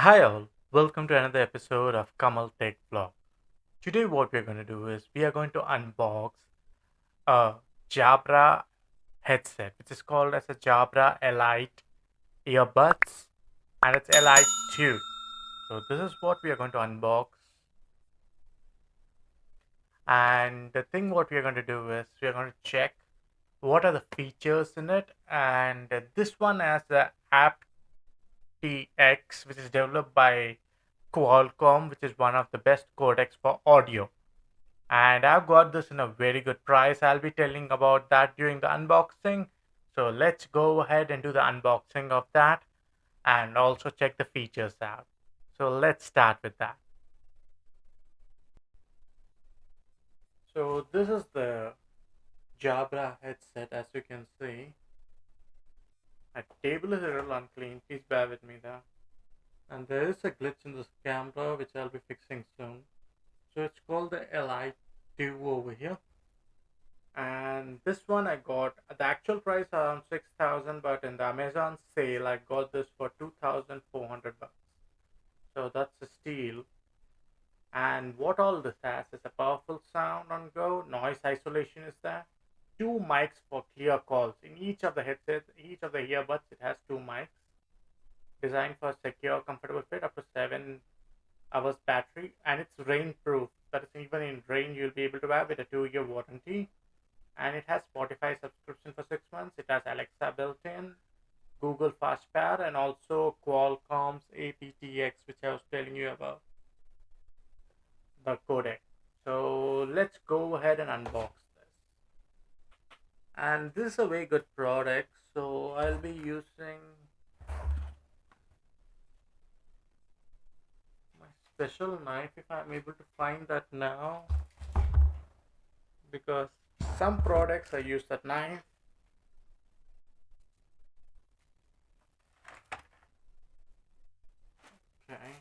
Hi all, welcome to another episode of kamaltechvlog. Today what we're going to do is we are going to unbox a Jabra headset which is called as a Jabra Elite earbuds and it's Elite 2. So this is what we are going to unbox, and the thing what we are going to do is we are going to check what are the features in it, and this one has the aptX which is developed by Qualcomm, which is one of the best codecs for audio. And I've got this in a very good price. I'll be telling about that during the unboxing. So let's go ahead and do the unboxing of that and also check the features out. So let's start with that. So this is the Jabra headset, as you can see. My table is a little unclean. Please bear with me there. And there is a glitch in this camera which I'll be fixing soon. So it's called the Li2 over here. And this one I got the actual price around 6,000, but in the Amazon sale I got this for 2,400 bucks. So that's a steal. And what all this has is a powerful sound on go, noise isolation is there, two mics for clear calls. In each of the headsets, each of the earbuds, it has two mics designed for secure, comfortable fit up to 7 hours battery, and it's rain proof. That is, even in rain you'll be able to have with a 2-year warranty. And it has Spotify subscription for 6 months. It has Alexa built in, Google Fast Pair, and also Qualcomm's aptX, which I was telling you about, the codec. So let's go ahead and unbox this. And this is a very good product. So I'll be using my special knife if I'm able to find that now, because some products I use that knife. Okay.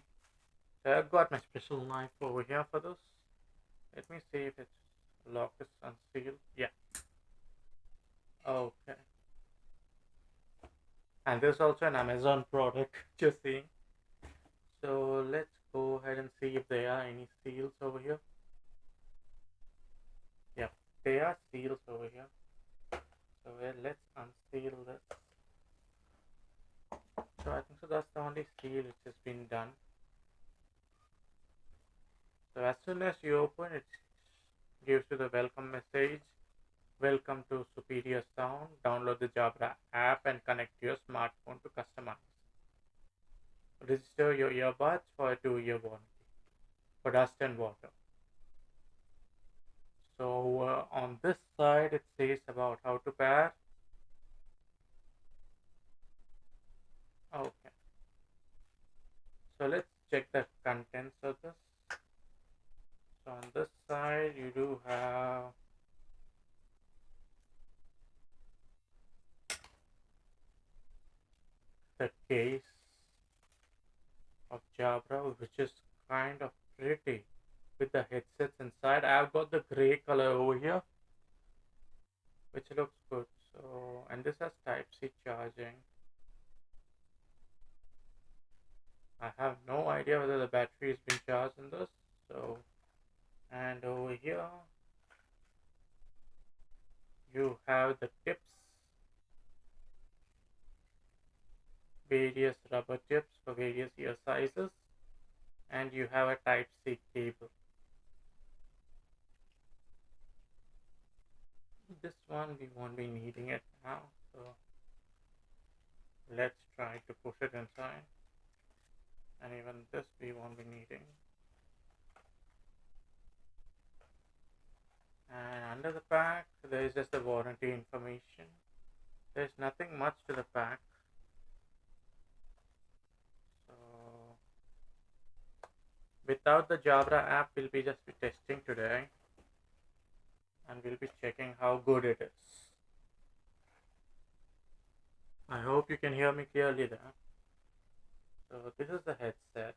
So I've got my special knife over here for this. Let me see if it's locked is unsealed. Yeah. Okay. And there's also an Amazon product just seeing. So let's go ahead and see if there are any seals over here. Yeah, there are seals over here. So let's unseal this. So I think so that's the only seal which has been done. So as soon as you open it, gives you the welcome message. Welcome to Superior Sound. Download the Jabra app and connect your smartphone to customize. Register your earbuds for a 2-year warranty for dust and water. So on this side it says about how to pair. Okay. So let's check the contents of this. So on this side you do have the case of Jabra, which is kind of pretty with the headsets inside. I've got the gray color over here, which looks good. So, and this has Type-C charging. I have no idea whether the battery has been charged in this. So, and over here you have the tips, various rubber tips for various ear sizes, and you have a Type-C cable. This one we won't be needing it now, so let's try to push it inside. And even this we won't be needing. And under the pack there is just the warranty information. There's nothing much to the pack. So without the Jabra app we'll be just testing today, and we'll be checking how good it is. I hope you can hear me clearly there. So this is the headset.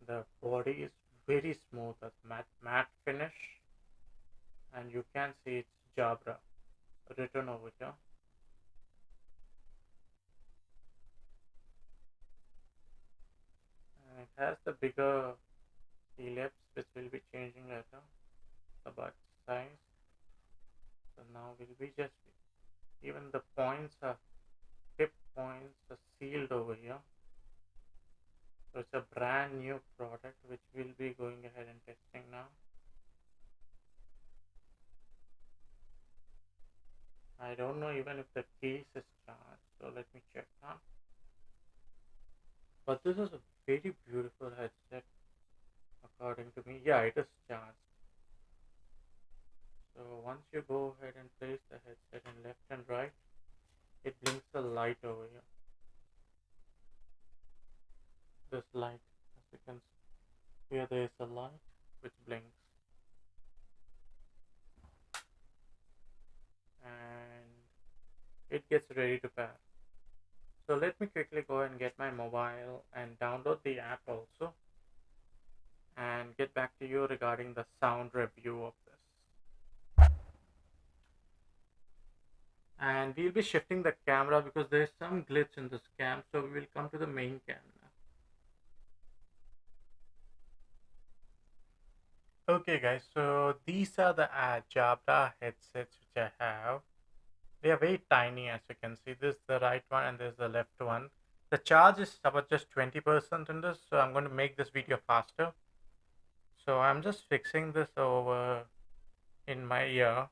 The body is very smooth, as matte finish, and you can see it's Jabra written over here. has the bigger ellipse which will be changing later, the butt size. So now we'll be just, even the points are, tip points are sealed over here. So it's a brand new product which we'll be going ahead and testing now. I don't know even if the case is charged, so let me check now. But this is a very beautiful headset according to me. Yeah, it is charged. So once you go ahead and place the headset in left and right, it blinks a light over here. This light, as you can see here, there is a light which blinks. And it gets ready to pair. So let me quickly go and get my mobile and download the app also, and get back to you regarding the sound review of this. And we'll be shifting the camera because there is some glitch in this cam, so we will come to the main cam now. Okay guys, so these are the Jabra headsets which I have. They are very tiny, as you can see. This is the right one and this is the left one. The charge is about just 20% in this, so I'm going to make this video faster. So I'm just fixing this over in my ear.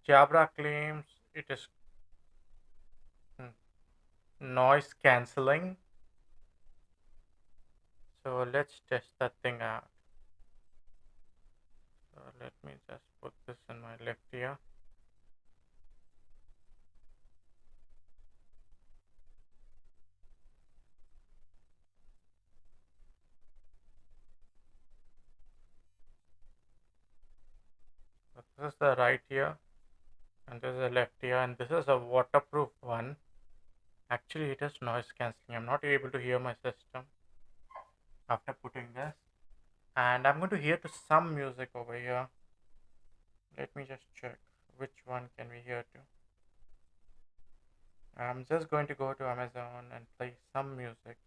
Jabra claims it is noise cancelling. So let's test that thing out. So let me just put this in my left ear. So this is the right ear and this is the left ear, and this is a waterproof one. Actually, it is noise cancelling. I'm not able to hear my system after putting this. And I'm going to hear to some music over here. Let me just check which one can we hear to. I'm just going to go to Amazon and play some music.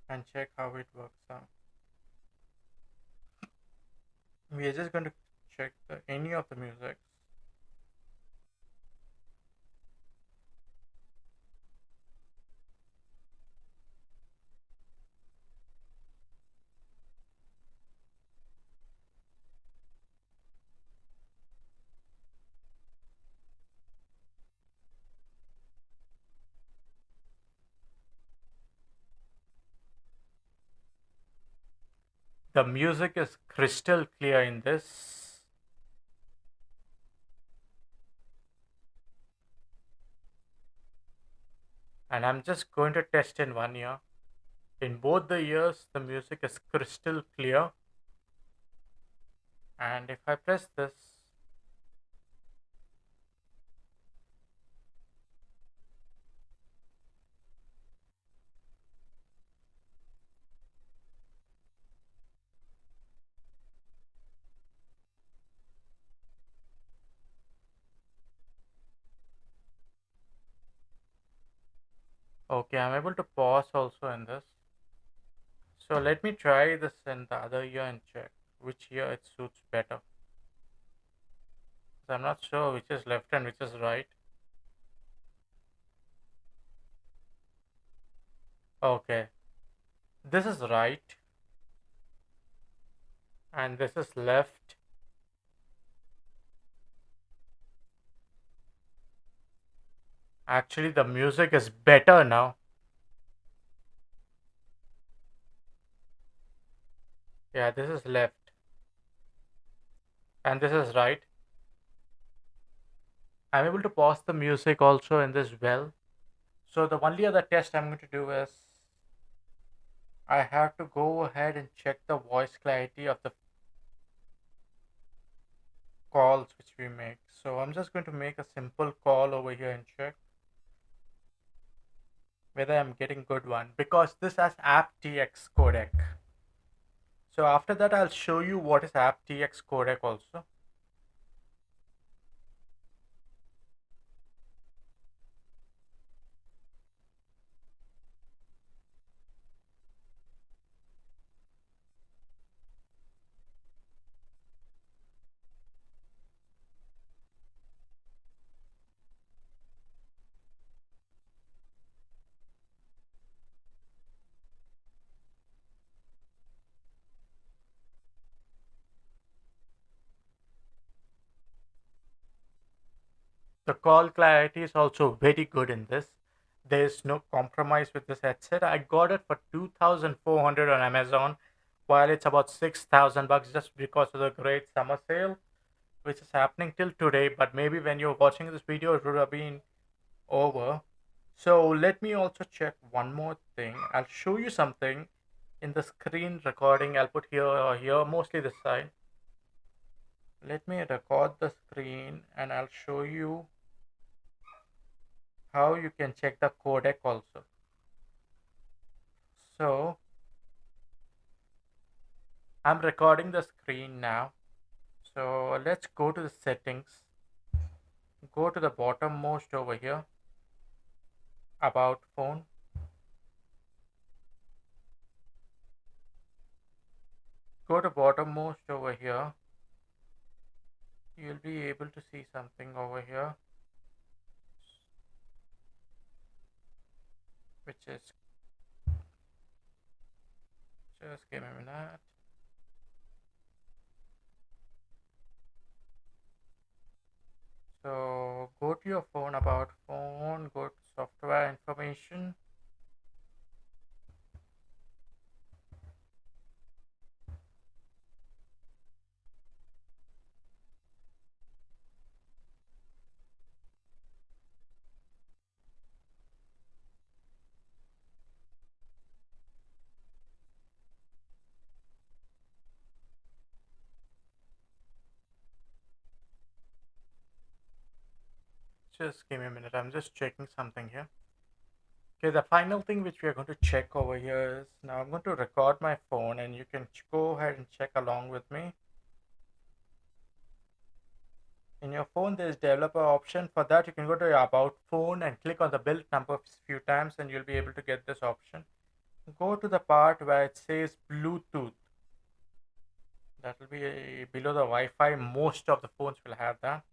And check how it works out. We are just going to check any of the music. The music is crystal clear in this. And I'm just going to test in one ear. In both the ears, the music is crystal clear. And if I press this, okay, I'm able to pause also in this. So let me try this in the other ear and check which ear it suits better. So I'm not sure which is left and which is right. Okay, this is right and this is left. Actually, the music is better now. Yeah, this is left and this is right. I'm able to pause the music also in this well. So the only other test I'm going to do is I have to go ahead and check the voice clarity of the calls which we make. So I'm just going to make a simple call over here and check whether I'm getting good one, because this has aptX codec. So after that, I'll show you what is aptX codec also. The call clarity is also very good in this. There's no compromise with this headset. I got it for 2,400 on Amazon, while it's about 6,000 bucks just because of the great summer sale, which is happening till today. But maybe when you're watching this video, it would have been over. So let me also check one more thing. I'll show you something in the screen recording. I'll put here or here, mostly this side. Let me record the screen and I'll show you how you can check the codec also. So I'm recording the screen now. So let's go to the settings. Go to the bottommost over here, about phone. Go to bottommost over here. You'll be able to see something over here, which is, just give me a minute. So go to your phone, about phone, go to software information. Just give me a minute. I'm just checking something here. Okay, the final thing which we are going to check over here is, now I'm going to record my phone and you can go ahead and check along with me. In your phone, there is developer option. For that, you can go to your about phone and click on the build number a few times and you'll be able to get this option. Go to the part where it says Bluetooth. That will be below the Wi-Fi. Most of the phones will have that.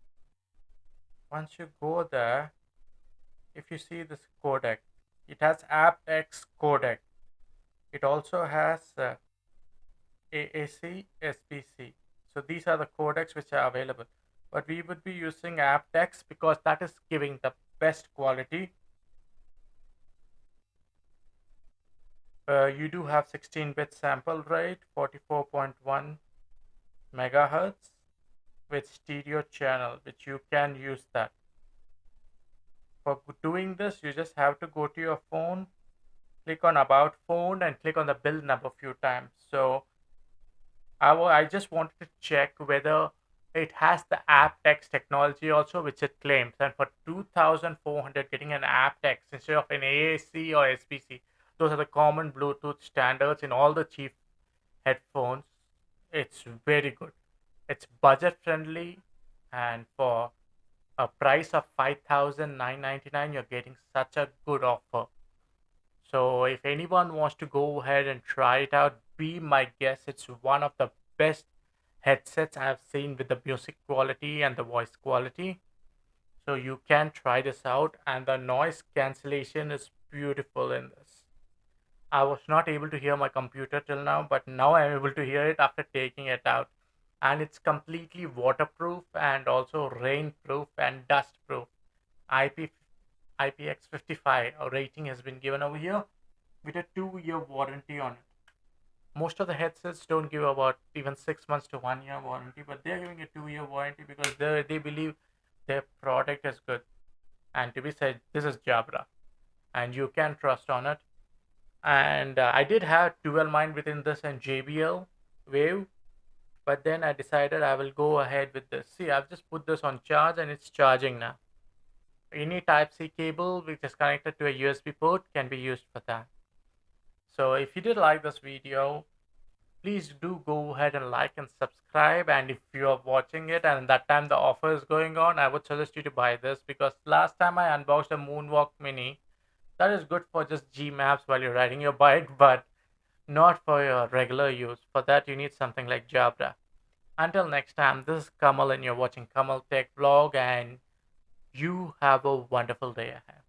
Once you go there, if you see this codec, it has aptX codec. It also has AAC, SBC. So these are the codecs which are available. But we would be using aptX because that is giving the best quality. You do have 16-bit sample rate, 44.1 megahertz with stereo channel, which you can use that. For doing this, you just have to go to your phone, click on about phone and click on the build number a few times. So I just wanted to check whether it has the aptX technology also, which it claims. And for 2,400, getting an aptX instead of an AAC or SBC, those are the common Bluetooth standards in all the cheap headphones. It's very good. It's budget friendly, and for a price of 5,999, you're getting such a good offer. So if anyone wants to go ahead and try it out, be my guest. It's one of the best headsets I've seen with the music quality and the voice quality. So you can try this out, and the noise cancellation is beautiful in this. I was not able to hear my computer till now, but now I'm able to hear it after taking it out. And it's completely waterproof and also rainproof and dustproof. IP IPX55 rating has been given over here with a 2-year warranty on it. Most of the headsets don't give about even 6 months to 1 year warranty, but they're giving a 2-year warranty because they believe their product is good. And to be said, this is Jabra, and you can trust on it. And I did have dual mind within this and JBL Wave, but then I decided I will go ahead with this. See, I've just put this on charge and it's charging now. Any Type-C cable which is connected to a USB port can be used for that. So if you did like this video, please do go ahead and like and subscribe. And if you are watching it and that time the offer is going on, I would suggest you to buy this, because last time I unboxed a Moonwalk Mini. That is good for just G maps while you're riding your bike, but not for your regular use. For that, you need something like Jabra. Until next time, this is Kamal and you're watching Kamal Tech Vlog, and you have a wonderful day ahead.